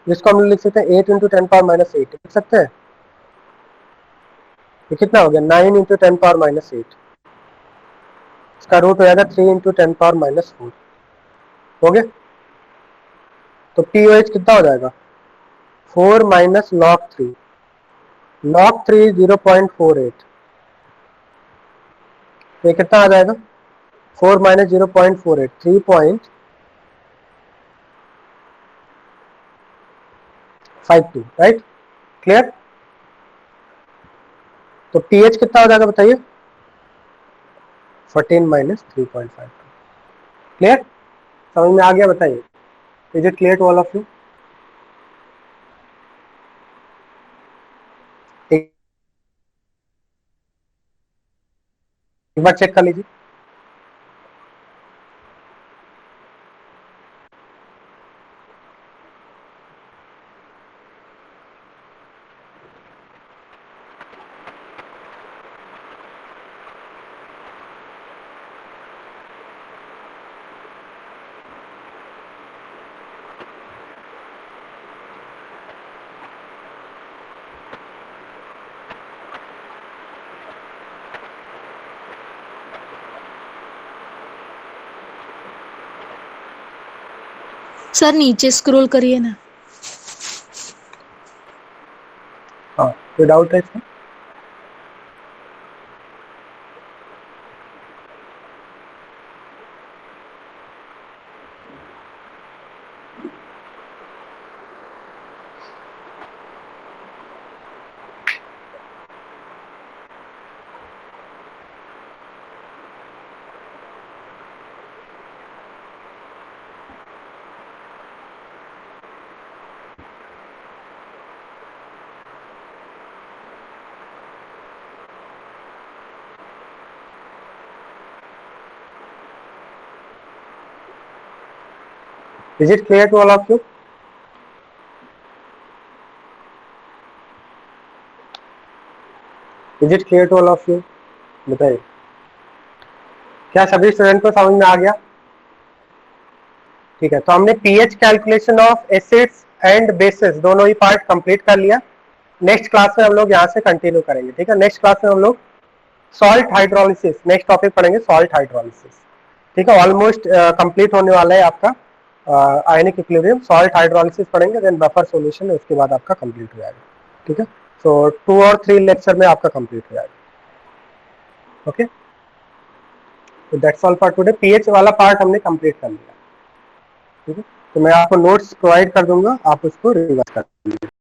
जिसको हम लिख सकते हैं 8 इंटू 10⁻8 लिख सकते हैं। ये कितना हो गया? 9 इंटू 10⁻8। इसका रूट हो जाएगा 3 इंटू 10⁻4। हो गया। तो POH कितना हो जाएगा? 4 माइनस log3, log3 0.48। ये कितना आ जाएगा? 4 माइनस 0.48 3.52, राइट। क्लियर? तो pH कितना हो जाएगा बताइए? 14 माइनस 3.5। क्लियर, समझ में आ गया? बताइए, is it clear to all of you? एक बार चेक कर लीजिए। सर नीचे स्क्रॉल करिए ना। हाँ, कोई डाउट है इसमें? Is it clear to all of you? Is it clear to all of you? बताइए, क्या सभी स्टूडेंट को समझ में आ गया? ठीक है, तो हमने pH calculation of acids and bases दोनों ही पार्ट कंप्लीट कर लिया। नेक्स्ट क्लास में हम लोग यहाँ से कंटिन्यू करेंगे। ठीक है, नेक्स्ट क्लास में हम लोग सॉल्ट हाइड्रोलिसिस, नेक्स्ट टॉपिक पढ़ेंगे सॉल्ट हाइड्रोलिसिस। ठीक है, ऑलमोस्ट कंप्लीट होने वाला है आपका आयनिक इक्विलिब्रियम। सॉल्ट हाइड्रोलिसिस पढ़ेंगे, देन बफर सॉल्यूशन, उसके बाद आपका कंप्लीट हो जाएगा। ठीक है, सो 2 और 3 लेक्चर में आपका कंप्लीट हो जाएगा। ओके, तो that's all for today. PH वाला पार्ट हमने कंप्लीट कर लिया। ठीक है, तो मैं आपको नोट्स प्रोवाइड कर दूंगा, आप उसको रिवर्स कर लीजिए।